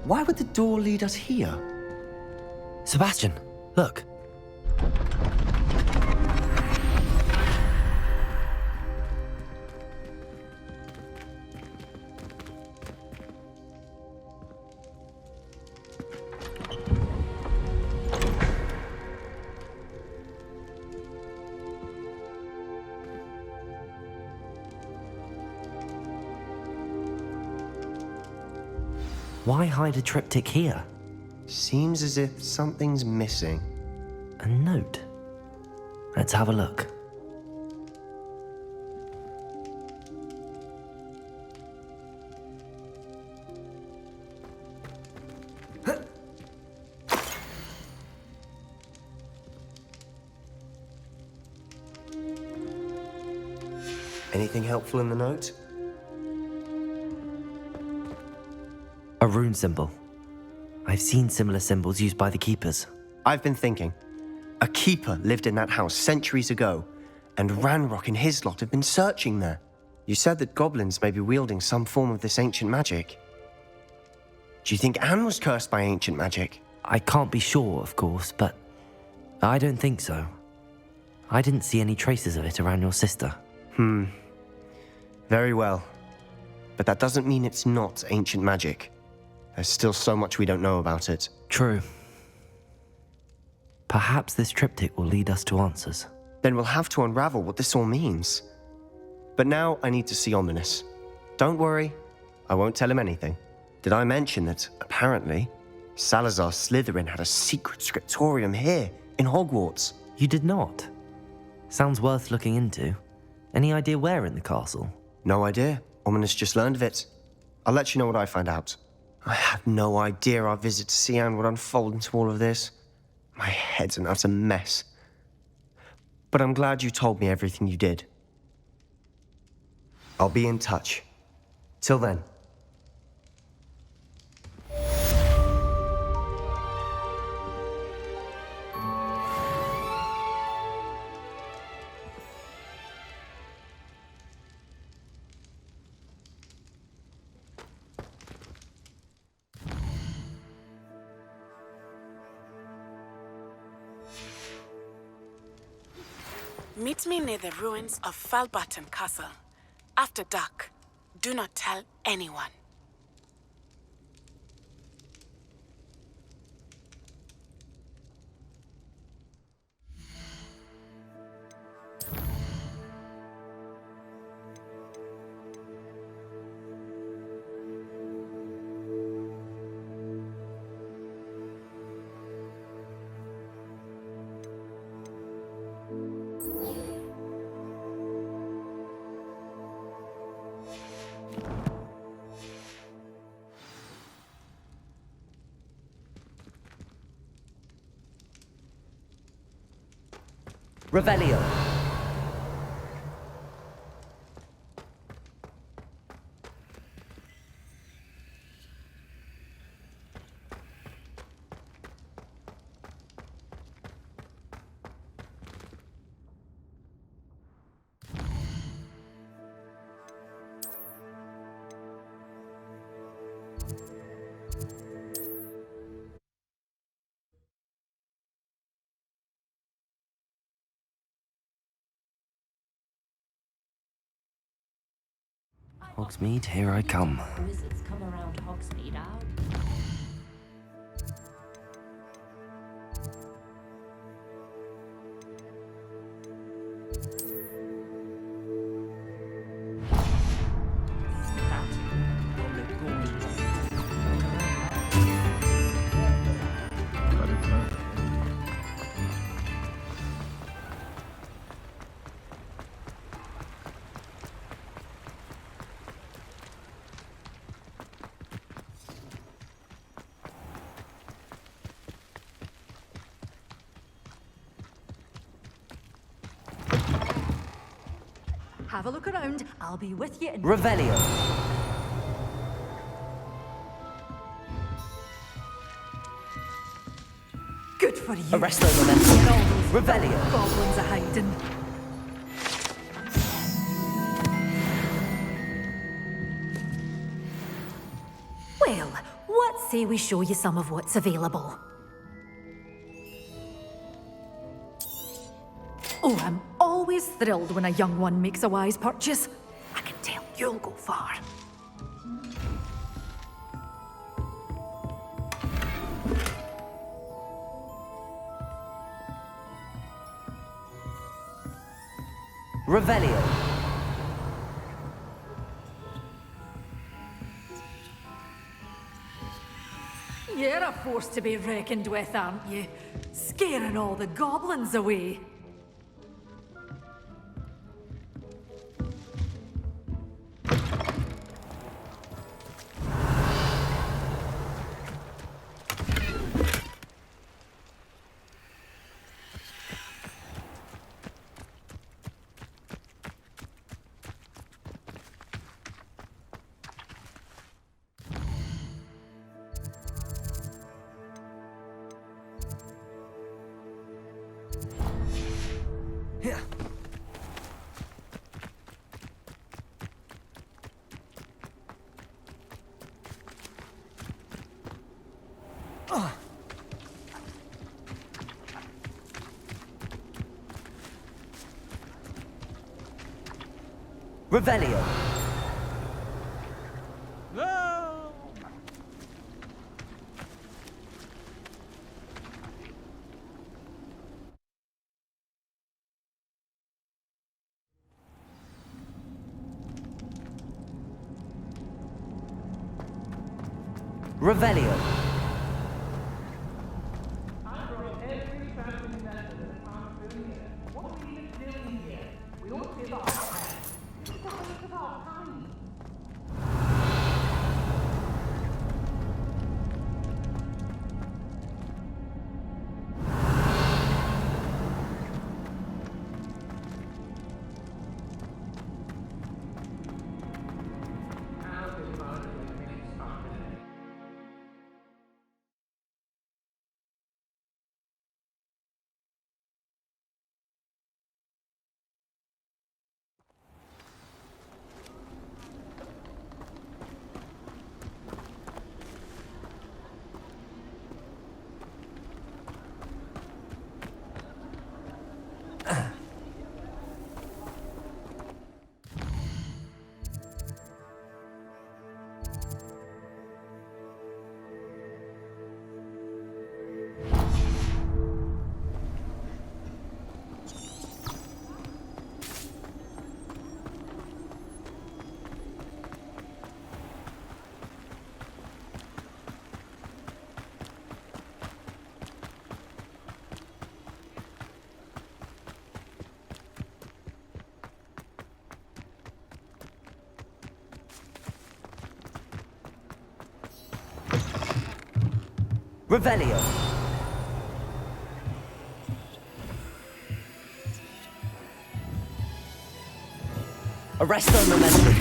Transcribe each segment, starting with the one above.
why would the door lead us here? Sebastian, look. Why hide a triptych here? Seems as if something's missing. A note. Let's have a look. Anything helpful in the note? A rune symbol. I've seen similar symbols used by the keepers. I've been thinking. A keeper lived in that house centuries ago, and Ranrock and his lot have been searching there. You said that goblins may be wielding some form of this ancient magic. Do you think Anne was cursed by ancient magic? I can't be sure, of course, but I don't think so. I didn't see any traces of it around your sister. Very well. But that doesn't mean it's not ancient magic. There's still so much we don't know about it. True. Perhaps this triptych will lead us to answers. Then we'll have to unravel what this all means. But now I need to see Ominous. Don't worry, I won't tell him anything. Did I mention that, apparently, Salazar Slytherin had a secret scriptorium here, in Hogwarts? You did not? Sounds worth looking into. Any idea where in the castle? No idea. Ominous just learned of it. I'll let you know what I find out. I had no idea our visit to Cian would unfold into all of this. My head's an utter mess. But I'm glad you told me everything you did. I'll be in touch. Till then. Meet me near the ruins of Falbaton Castle. After dark. Do not tell anyone. Revelio. Hogsmeade, here I come. Wizards come around Hogsmeade out. Have a look around. I'll be with you in... Revelio. Good for you. Arresto Memento. Get all those Revelio. goblins a-hiding. Well, what say we show you some of what's available? Oh, I'm always thrilled when a young one makes a wise purchase. I can tell you'll go far. Revelio. You're a force to be reckoned with, aren't you? Scaring all the goblins away. Revelio. Revelio. Revelio. Arresto momentum.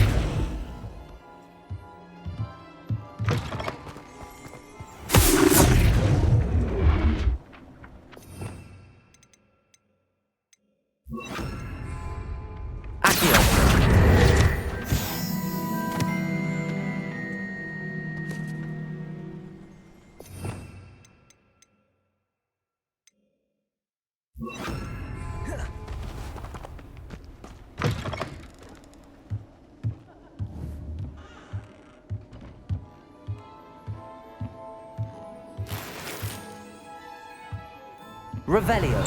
Accio. Revelio.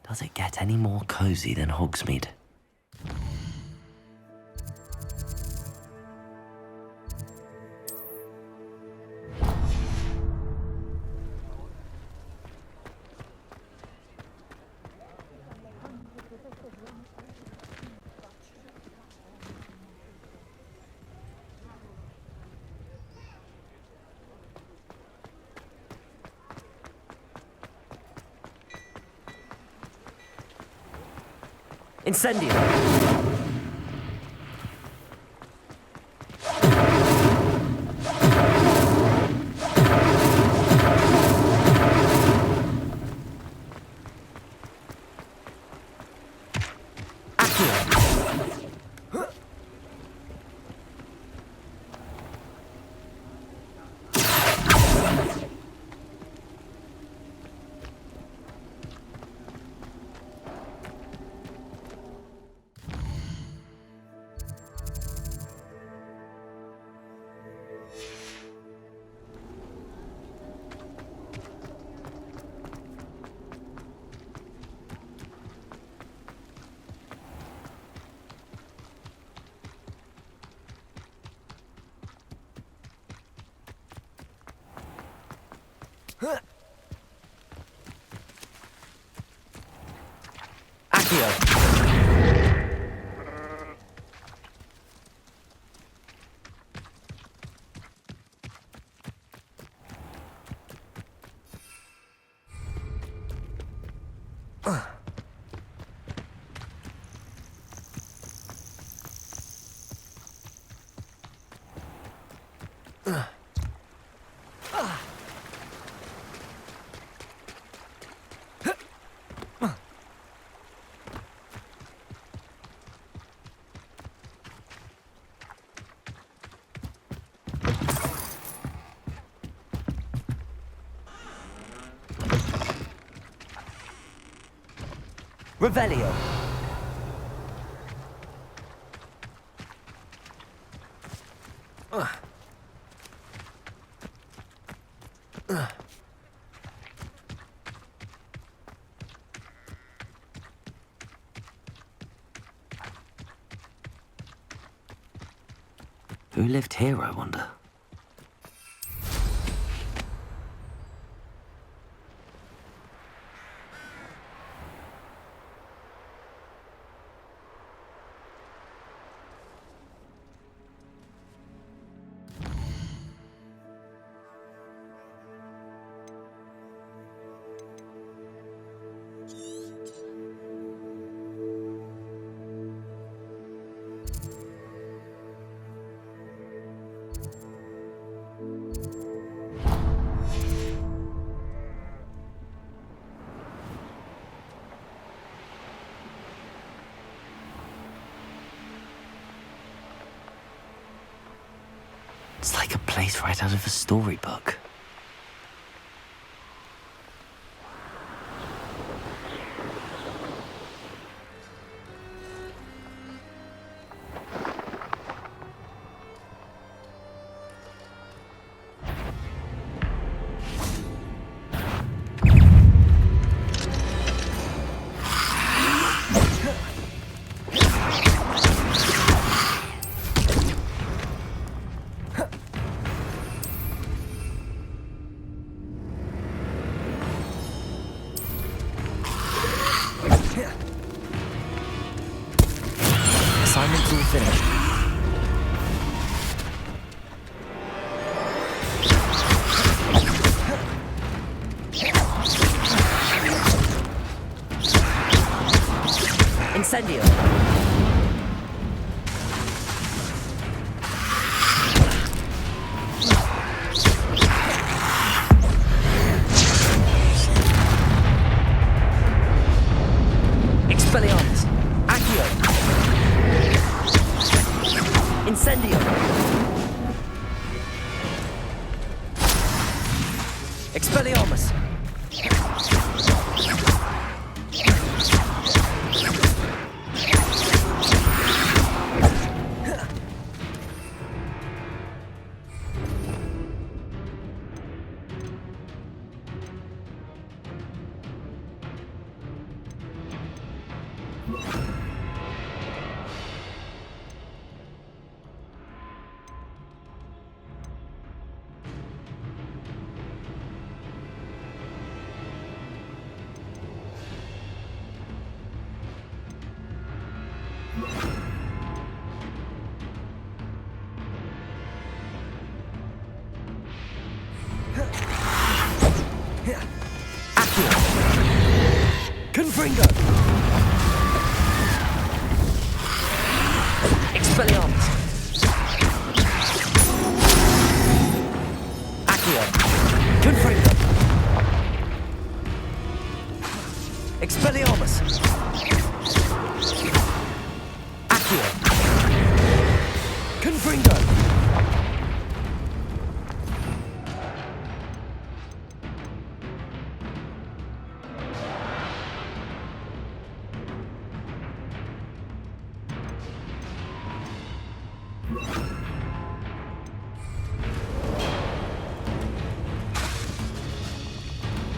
Does it get any more cozy than Hogsmeade? Incendio! Revelio. Who lived here, I wonder? It's like a place right out of a storybook. Assignment's all finished. Incendio. Expelliarmus. Accio. Incendio. Expelliarmus. Confringo! Accio! Confringo!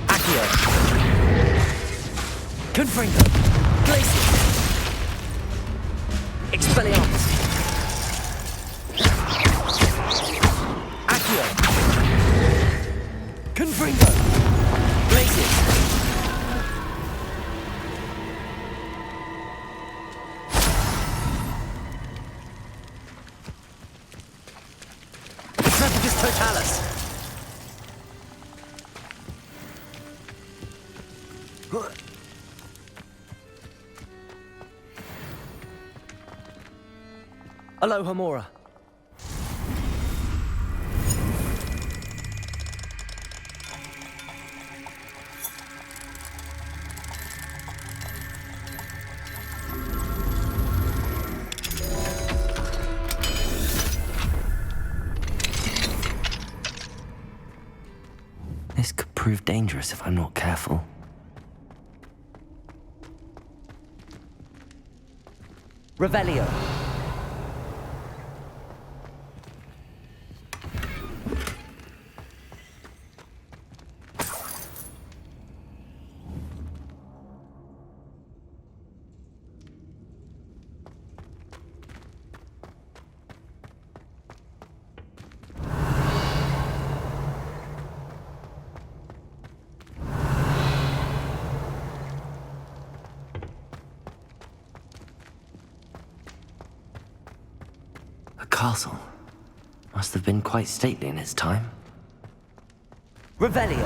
Accio! Confringo! Glacier! Expelliarmus! Accio! Confringo! Glacier! Trafficus Totalis! Aloha Mora. This could prove dangerous if I'm not careful. Revelio. A castle. Must have been quite stately in its time. Revelio.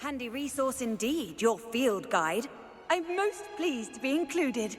Handy resource indeed, your field guide. I'm most pleased to be included.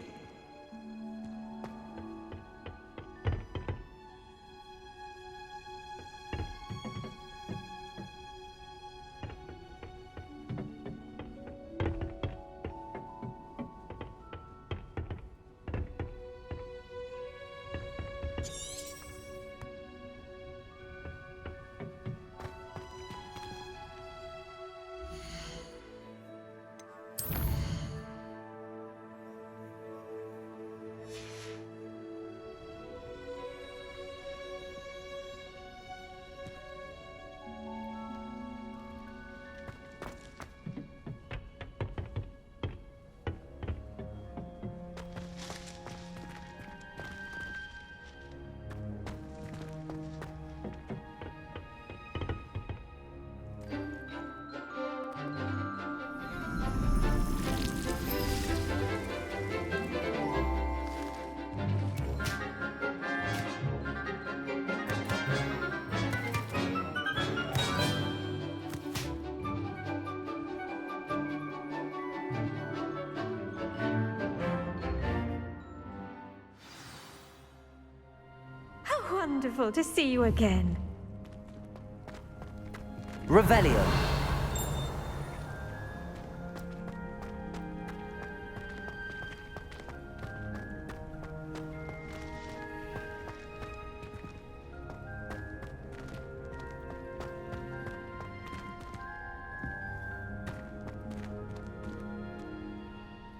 wonderful to see you again. Revelio.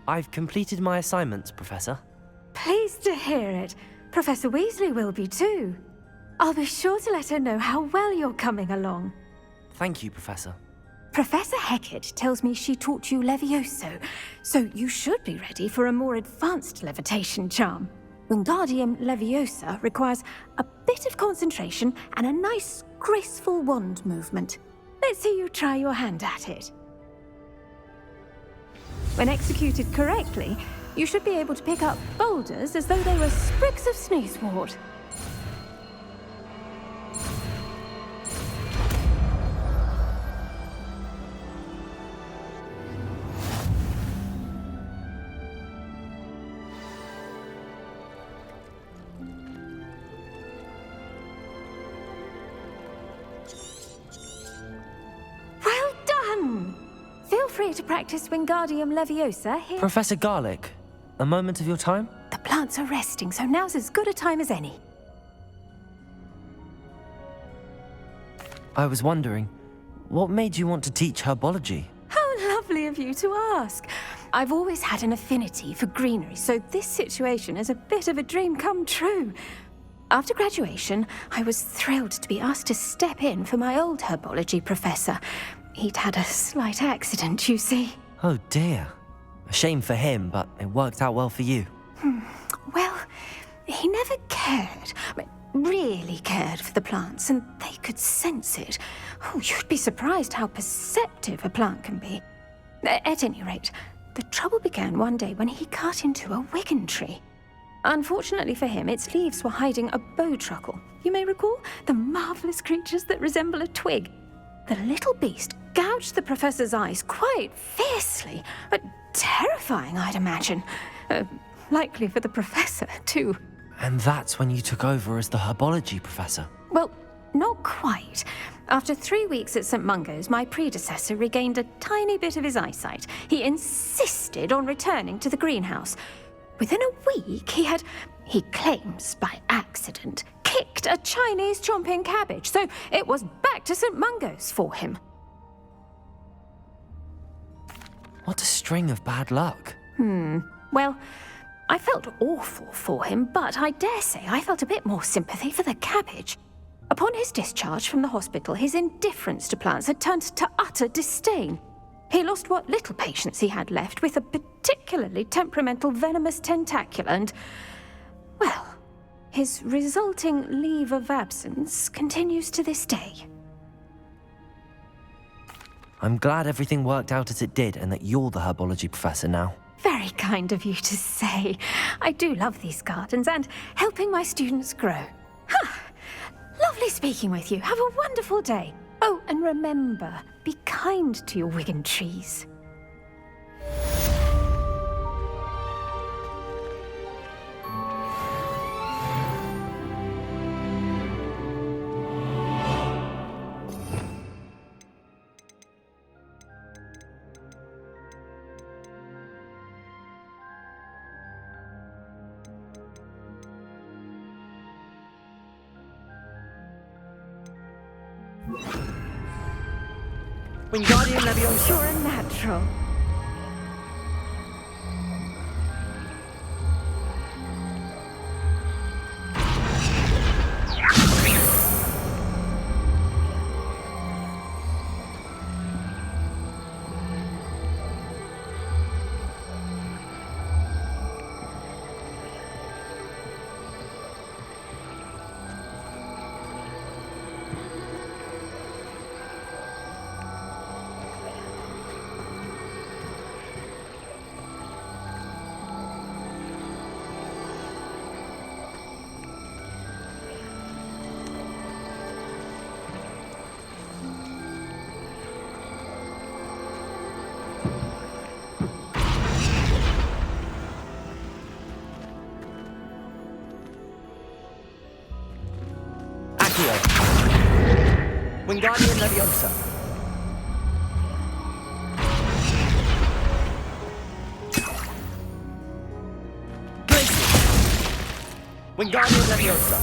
I've completed my assignments, Professor. Pleased to hear it. Professor Weasley will be too. I'll be sure to let her know how well you're coming along. Thank you, Professor. Professor Hecat tells me she taught you Levioso, so you should be ready for a more advanced levitation charm. Wingardium Leviosa requires a bit of concentration and a nice, graceful wand movement. Let's see you try your hand at it. When executed correctly, you should be able to pick up boulders as though they were sprigs of sneezewort. Well done! Feel free to practice Wingardium Leviosa here. Professor Garlick, a moment of your time? The plants are resting, so now's as good a time as any. I was wondering, what made you want to teach herbology? How lovely of you to ask. I've always had an affinity for greenery, so this situation is a bit of a dream come true. After graduation, I was thrilled to be asked to step in for my old herbology professor. He'd had a slight accident, you see. Oh dear. A shame for him, but it worked out well for you. Well, he never cared, really cared for the plants, and they could sense it. Oh, you'd be surprised how perceptive a plant can be. At any rate, the trouble began one day when he cut into a wigan tree. Unfortunately for him, its leaves were hiding a bowtruckle. You may recall the marvelous creatures that resemble a twig. The little beast gouged the professor's eyes quite fiercely, but terrifying, I'd imagine. Likely for the professor, too. And that's when you took over as the herbology professor? Well, not quite. After 3 weeks at St. Mungo's, my predecessor regained a tiny bit of his eyesight. He insisted on returning to the greenhouse. Within a week, he claims by accident, kicked a Chinese chomping cabbage, so it was back to St. Mungo's for him. What a string of bad luck. Well, I felt awful for him, but I dare say I felt a bit more sympathy for the cabbage. Upon his discharge from the hospital, his indifference to plants had turned to utter disdain. He lost what little patience he had left with a particularly temperamental venomous tentacula and, well, his resulting leave of absence continues to this day. I'm glad everything worked out as it did and that you're the herbology professor now. Very kind of you to say. I do love these gardens and helping my students grow. Lovely speaking with you. Have a wonderful day. Oh, and remember, be kind to your wigan trees. Wingardium Leviosa. You're a natural. Wingardium Leviosa. Wingardium Leviosa.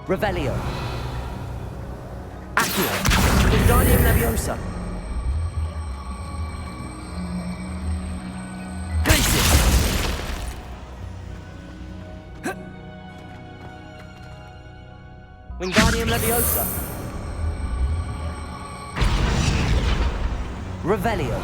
Revelio. Accio. Wingardium Leviosa. Glacius. Wingardium Leviosa. Revelio.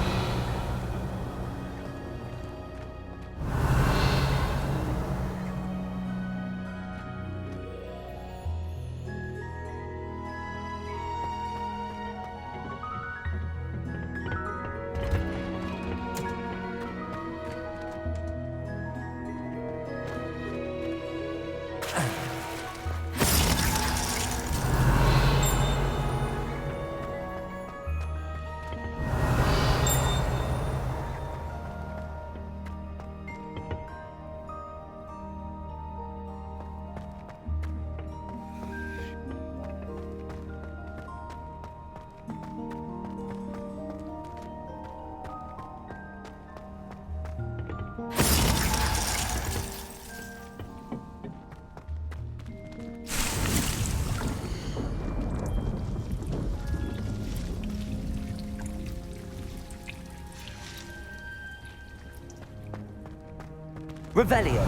Revelio.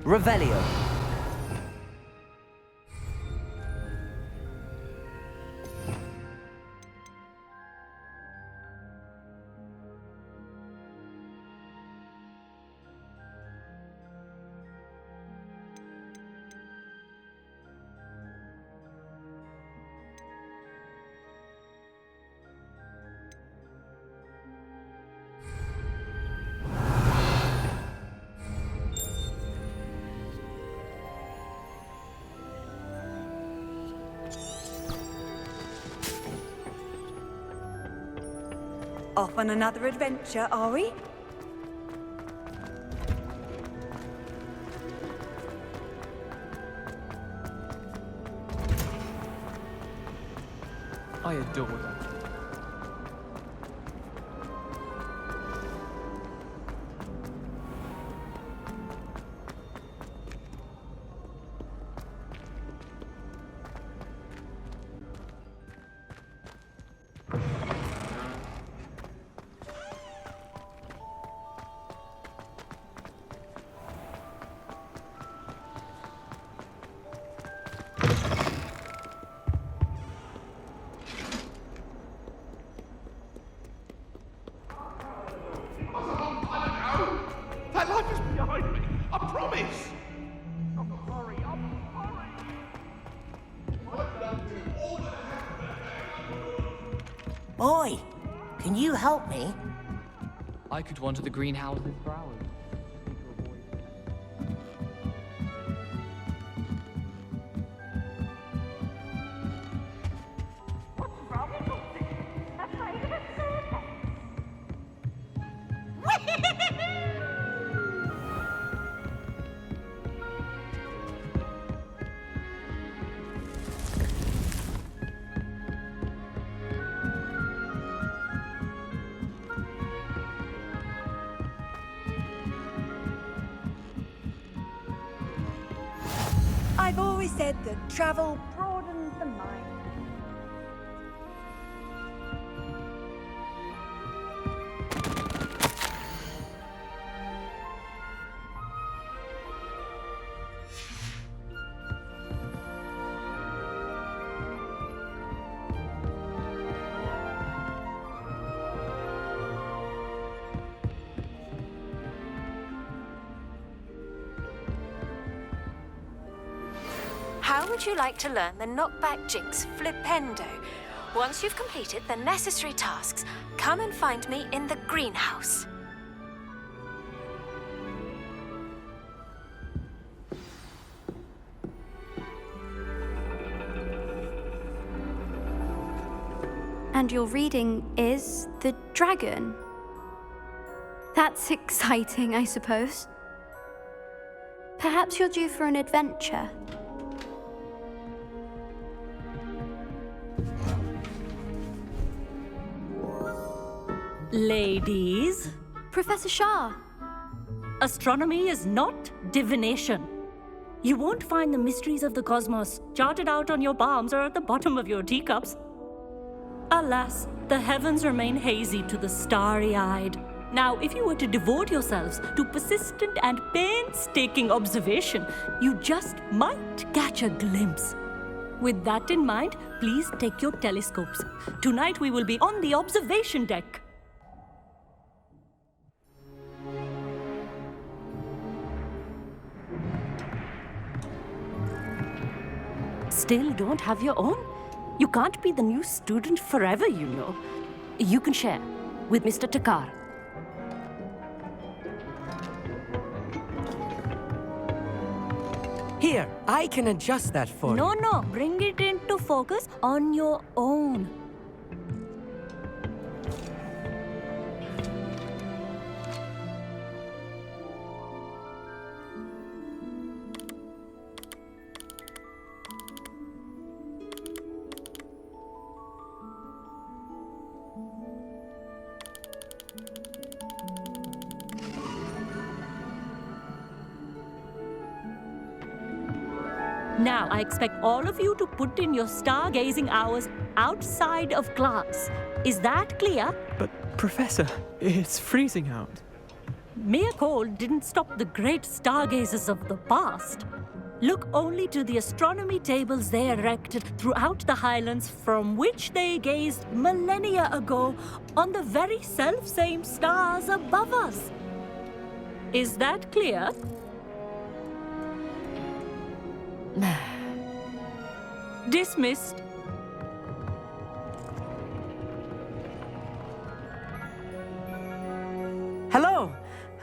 Revelio. Off on another adventure, are we? I adore them. Boy, can you help me? I could wander the greenhouses for hours. I've always said that travel broadens the mind. How would you like to learn the knockback jinx flipendo? Once you've completed the necessary tasks, come and find me in the greenhouse. And your reading is the dragon. That's exciting, I suppose. Perhaps you're due for an adventure. Ladies, Professor Shah. astronomy is not divination. You won't find the mysteries of the cosmos charted out on your palms or at the bottom of your teacups. Alas, the heavens remain hazy to the starry-eyed. Now, if you were to devote yourselves to persistent and painstaking observation, you just might catch a glimpse. With that in mind, please take your telescopes. Tonight we will be on the observation deck. Still don't have your own? You can't be the new student forever, you know. You can share with Mr. Takar. Here, I can adjust that for you. No, bring it into focus on your own. Now, I expect all of you to put in your stargazing hours outside of class. Is that clear? But, Professor, it's freezing out. Mere cold didn't stop the great stargazers of the past. Look only to the astronomy tables they erected throughout the highlands from which they gazed millennia ago on the very self-same stars above us. Is that clear? Dismissed. Hello.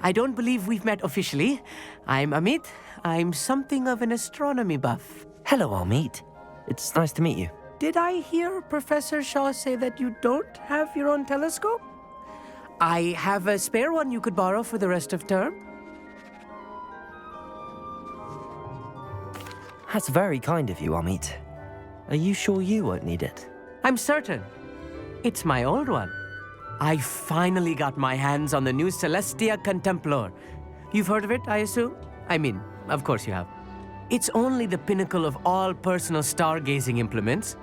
I don't believe we've met officially. I'm Amit. I'm something of an astronomy buff. Hello, Amit. It's nice to meet you. Did I hear Professor Shaw say that you don't have your own telescope? I have a spare one you could borrow for the rest of term. That's very kind of you, Amit. Are you sure you won't need it? I'm certain. It's my old one. I finally got my hands on the new Celestia Contemplar. You've heard of it, I assume? I mean, of course you have. It's only the pinnacle of all personal stargazing implements.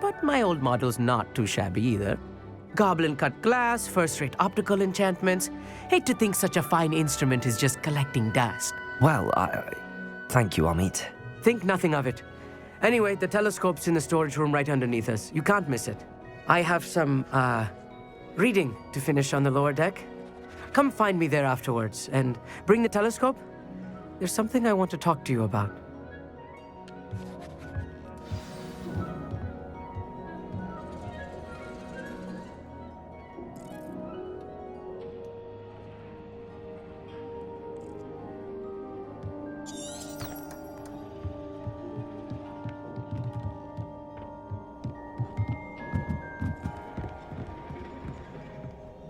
But my old model's not too shabby either. Goblin-cut glass, first-rate optical enchantments. Hate to think such a fine instrument is just collecting dust. Well, thank you, Amit. Think nothing of it. Anyway, the telescope's in the storage room right underneath us. You can't miss it. I have some, reading to finish on the lower deck. Come find me there afterwards, and bring the telescope. There's something I want to talk to you about.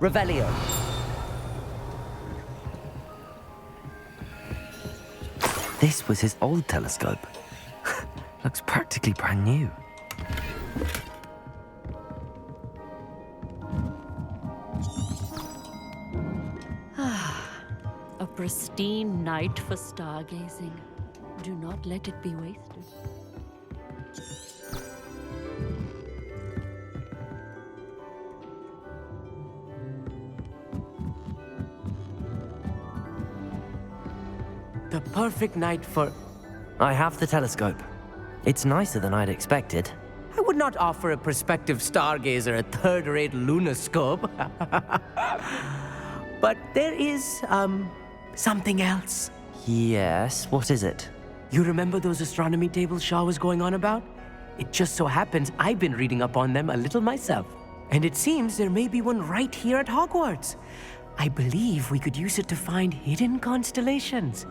Revelio. This was his old telescope. Looks practically brand new. A pristine night for stargazing. Do not let it be wasted. The perfect night for... I have the telescope. It's nicer than I'd expected. I would not offer a prospective stargazer a third-rate lunoscope. But there is, something else. Yes, what is it? You remember those astronomy tables Shaw was going on about? It just so happens I've been reading up on them a little myself. And it seems there may be one right here at Hogwarts. I believe we could use it to find hidden constellations.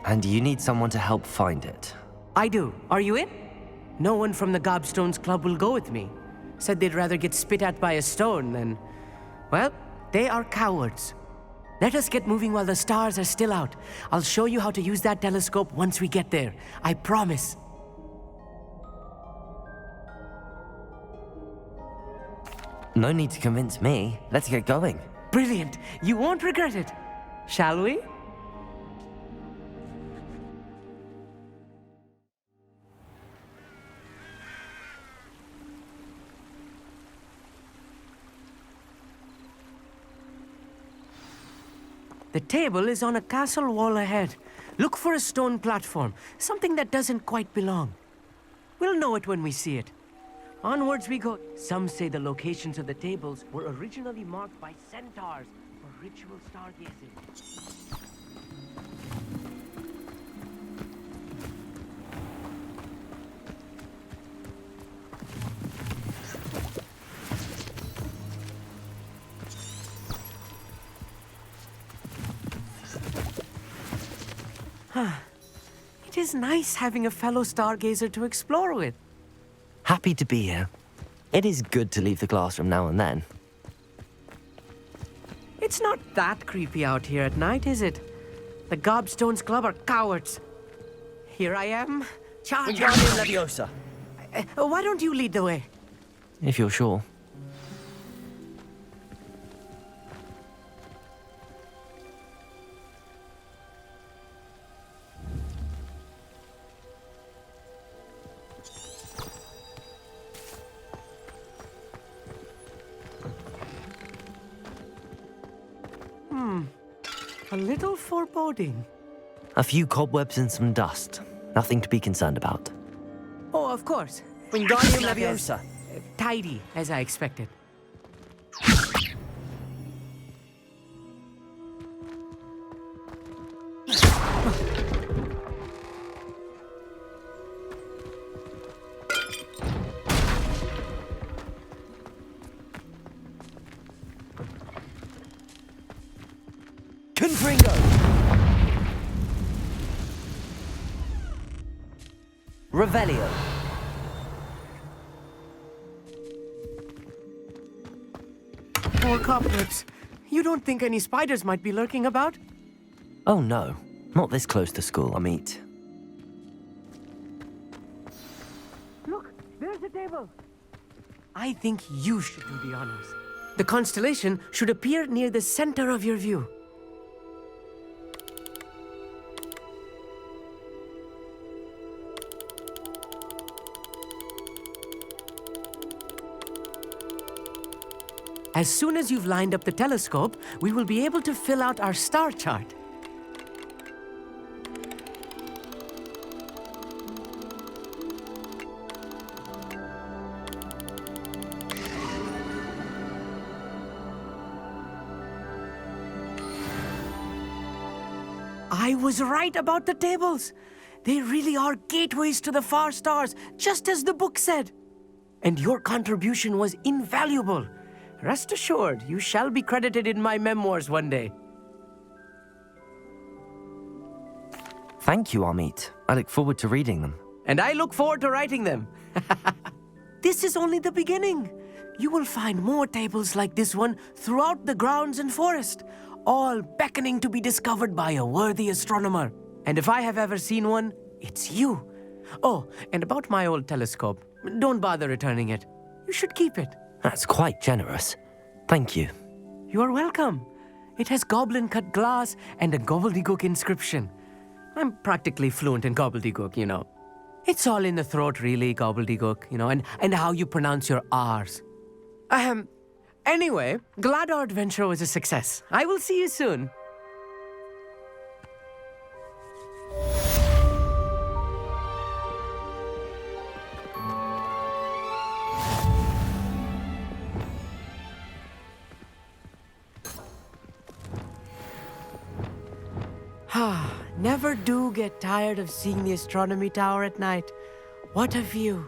And you need someone to help find it. I do. Are you in? No one from the Gobstones Club will go with me. Said they'd rather get spit at by a stone than... Well, they are cowards. Let us get moving while the stars are still out. I'll show you how to use that telescope once we get there. I promise. No need to convince me. Let's get going. Brilliant. You won't regret it. Shall we? The table is on a castle wall ahead. Look for a stone platform, something that doesn't quite belong. We'll know it when we see it. Onwards we go. Some say the locations of the tables were originally marked by centaurs for ritual stargazing. It is nice having a fellow stargazer to explore with. Happy to be here. It is good to leave the classroom now and then. It's not that creepy out here at night, is it? The Gobstones Club are cowards. Here I am. Charge on Leviosa. Why don't you lead the way? If you're sure. A little foreboding. A few cobwebs and some dust. Nothing to be concerned about. Oh, of course. Wingardium Leviosa. Tidy, as I expected. Confringo! Revelio. Poor cobwebs. You don't think any spiders might be lurking about? Oh no, not this close to school, Amit. Look, there's the table. I think you should do the honors. The constellation should appear near the center of your view. As soon as you've lined up the telescope, we will be able to fill out our star chart. I was right about the tables. They really are gateways to the far stars, just as the book said. And your contribution was invaluable. Rest assured, you shall be credited in my memoirs one day. Thank you, Amit. I look forward to reading them. and I look forward to writing them. This is only the beginning. You will find more tables like this one throughout the grounds and forest, all beckoning to be discovered by a worthy astronomer. And if I have ever seen one, it's you. Oh, and about my old telescope, don't bother returning it. You should keep it. That's quite generous. Thank you. You are welcome. It has goblin-cut glass and a gobbledygook inscription. I'm practically fluent in gobbledygook, you know. It's all in the throat, really, gobbledygook, you know, and how you pronounce your R's. Anyway, glad our adventure was a success. I will see you soon. Never do get tired of seeing the astronomy tower at night. What a view.